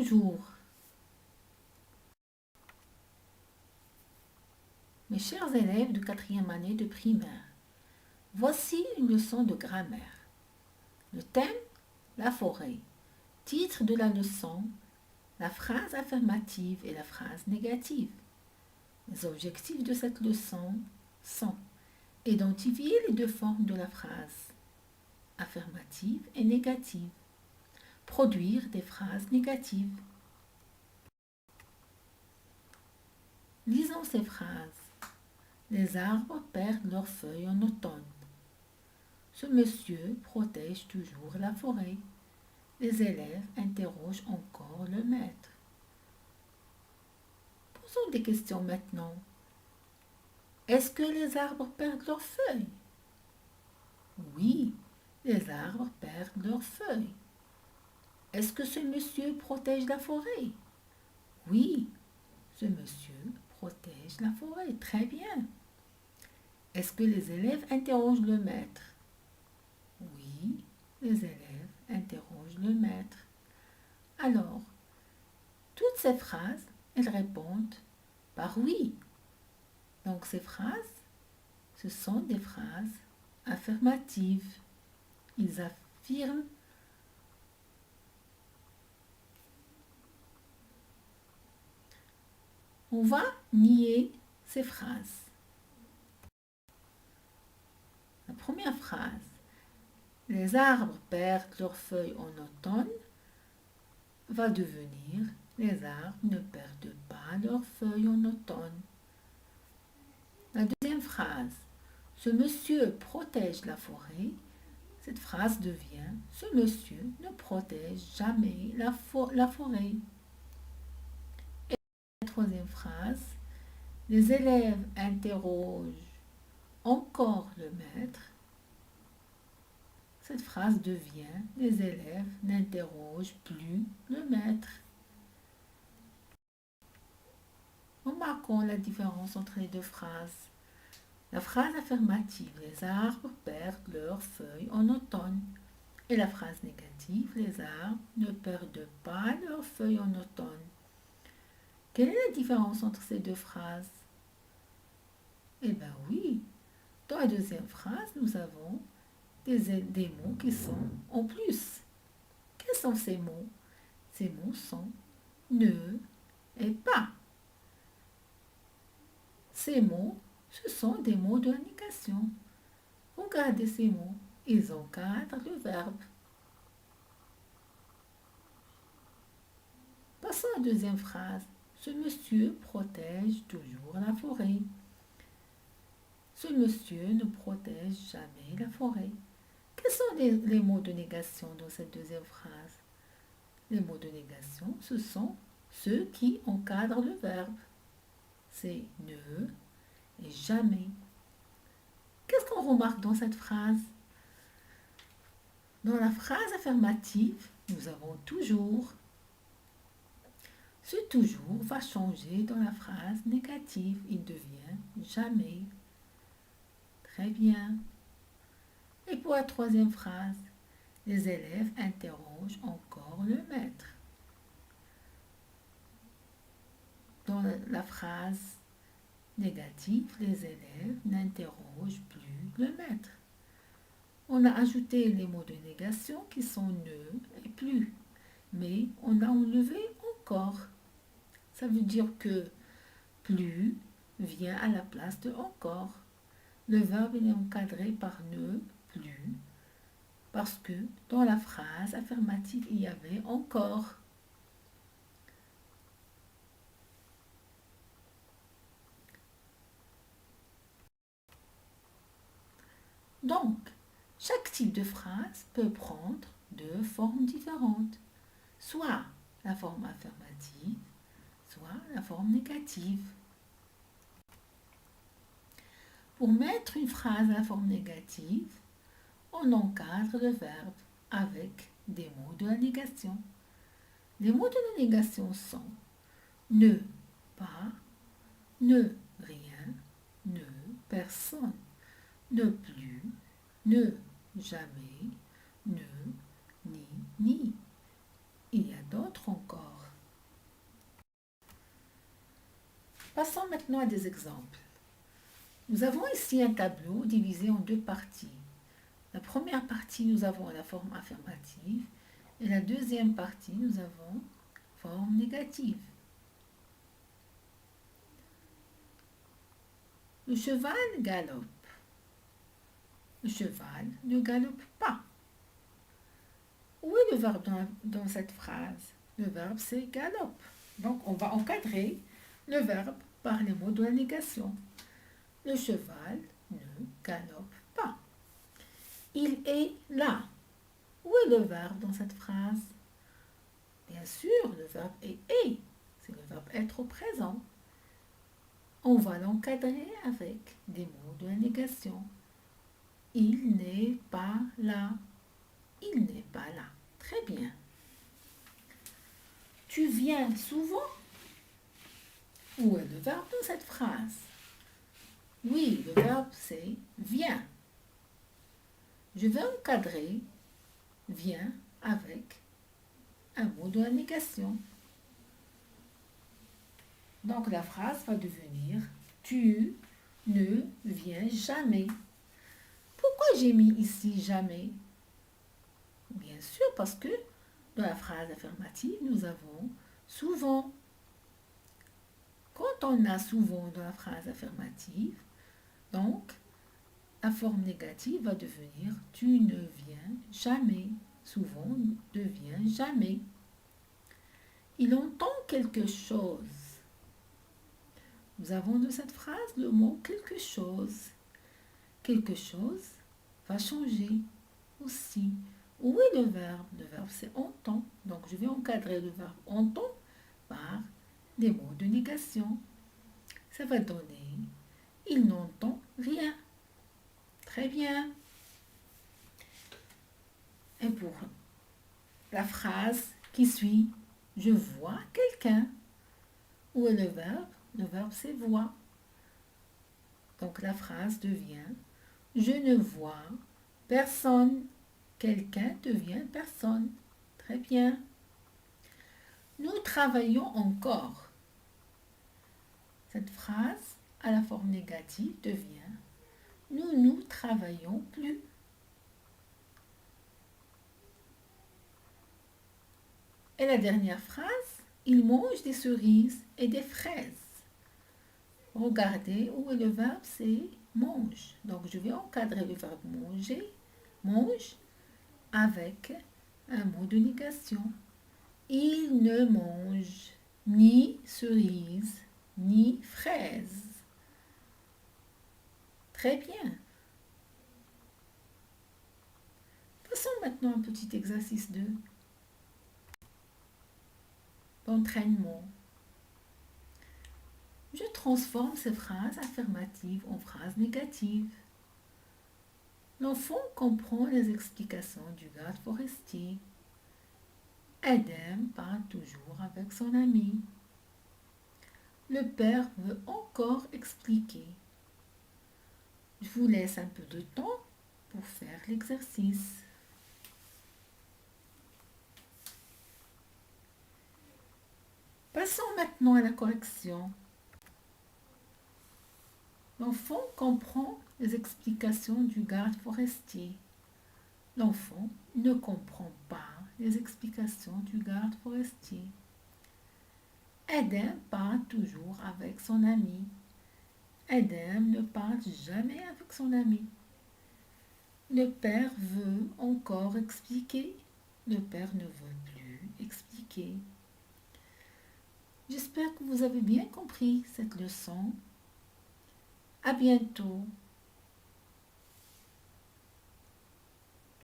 toujours. Mes chers élèves de quatrième année de primaire, voici une leçon de grammaire. Le thème, la forêt. Titre de la leçon, la phrase affirmative et la phrase négative. Les objectifs de cette leçon sont identifier les deux formes de la phrase, affirmative et négative. Produire des phrases négatives. Lisons ces phrases. Les arbres perdent leurs feuilles en automne. Ce monsieur protège toujours la forêt. Les élèves interrogent encore le maître. Posons des questions maintenant. Est-ce que les arbres perdent leurs feuilles? Oui, les arbres perdent leurs feuilles. Est-ce que ce monsieur protège la forêt? Oui, ce monsieur protège la forêt. Très bien. Est-ce que les élèves interrogent le maître? Oui, les élèves interrogent le maître. Alors, toutes ces phrases, elles répondent par oui. Donc ces phrases, ce sont des phrases affirmatives. Ils affirment. On va nier ces phrases. La première phrase, les arbres perdent leurs feuilles en automne, va devenir les arbres ne perdent pas leurs feuilles en automne. La deuxième phrase, ce monsieur protège la forêt, cette phrase devient ce monsieur ne protège jamais la forêt. Et la troisième phrase, les élèves interrogent encore le maître. Cette phrase devient les élèves n'interrogent plus le maître. Remarquons la différence entre les deux phrases. La phrase affirmative, les arbres perdent leurs feuilles en automne. Et la phrase négative, les arbres ne perdent pas leurs feuilles en automne. Quelle est la différence entre ces deux phrases? Eh bien oui, dans la deuxième phrase, nous avons des mots qui sont en plus. Quels sont ces mots? Ces mots sont ne et pas. Ces mots, ce sont des mots de négation. Regardez ces mots, ils encadrent le verbe. Passons à la deuxième phrase. Ce monsieur protège toujours la forêt. Ce monsieur ne protège jamais la forêt. Quels sont les mots de négation dans cette deuxième phrase? Les mots de négation, ce sont ceux qui encadrent le verbe. C'est ne et jamais. Qu'est-ce qu'on remarque dans cette phrase? Dans la phrase affirmative, nous avons toujours. Ce toujours va changer dans la phrase négative. Il devient jamais. Très bien. Et pour la troisième phrase, les élèves interrogent encore le maître. Dans la phrase négative, les élèves n'interrogent plus le maître. On a ajouté les mots de négation qui sont ne et plus, mais on a enlevé encore. Ça veut dire que plus vient à la place de encore. Le verbe est encadré par ne, plus, parce que dans la phrase affirmative, il y avait encore. Donc, chaque type de phrase peut prendre deux formes différentes, soit la forme affirmative, soit la forme négative. Pour mettre une phrase à la forme négative, on encadre le verbe avec des mots de la négation. Les mots de la négation sont ne, pas, ne, rien, ne, personne, ne plus, ne, jamais, ne, ni, ni. Il y a d'autres encore. Passons maintenant à des exemples. Nous avons ici un tableau divisé en deux parties. La première partie, nous avons la forme affirmative et la deuxième partie, nous avons forme négative. Le cheval galope. Le cheval ne galope pas. Où est le verbe dans cette phrase? Le verbe, c'est galope. Donc, on va encadrer le verbe par les mots de la négation. Le cheval ne galope pas. Il est là. Où est le verbe dans cette phrase? Bien sûr, le verbe est. C'est le verbe être au présent. On va l'encadrer avec des mots de la négation. Il n'est pas là. Il n'est pas là. Très bien. Tu viens souvent? Où est le verbe dans cette phrase? Oui, le verbe c'est viens. Je vais encadrer viens avec un mot de la négation. Donc la phrase va devenir tu ne viens jamais. Pourquoi j'ai mis ici jamais? Bien sûr, parce que dans la phrase affirmative, nous avons souvent. Quand on a souvent dans la phrase affirmative, donc la forme négative va devenir tu ne viens jamais. Souvent devient jamais. Il entend quelque chose. Nous avons de cette phrase le mot quelque chose. Quelque chose va changer aussi. Où est le verbe? Le verbe c'est entend. Donc je vais encadrer le verbe entend par des mots de négation. Ça va donner il n'entend rien. Très bien. Et pour la phrase qui suit, je vois quelqu'un. Où est le verbe? Le verbe c'est voir. Donc la phrase devient je ne vois personne. Quelqu'un devient personne. Très bien. Nous travaillons encore. Cette phrase à la forme négative devient nous ne travaillons plus. Et la dernière phrase, il mange des cerises et des fraises. Regardez où est le verbe, c'est mange. Donc je vais encadrer le verbe manger, mange, avec un mot de négation. Il ne mange ni cerises ni fraises. Très bien. Passons maintenant à un petit exercice d'entraînement. Je transforme ces phrases affirmatives en phrases négatives. L'enfant comprend les explications du garde forestier. Edem parle toujours avec son ami. Le père veut encore expliquer. Je vous laisse un peu de temps pour faire l'exercice. Passons maintenant à la correction. L'enfant comprend les explications du garde forestier. L'enfant ne comprend pas les explications du garde forestier. Edem parle toujours avec son ami. Edem ne parle jamais avec son ami. Le père veut encore expliquer. Le père ne veut plus expliquer. J'espère que vous avez bien compris cette leçon. À bientôt.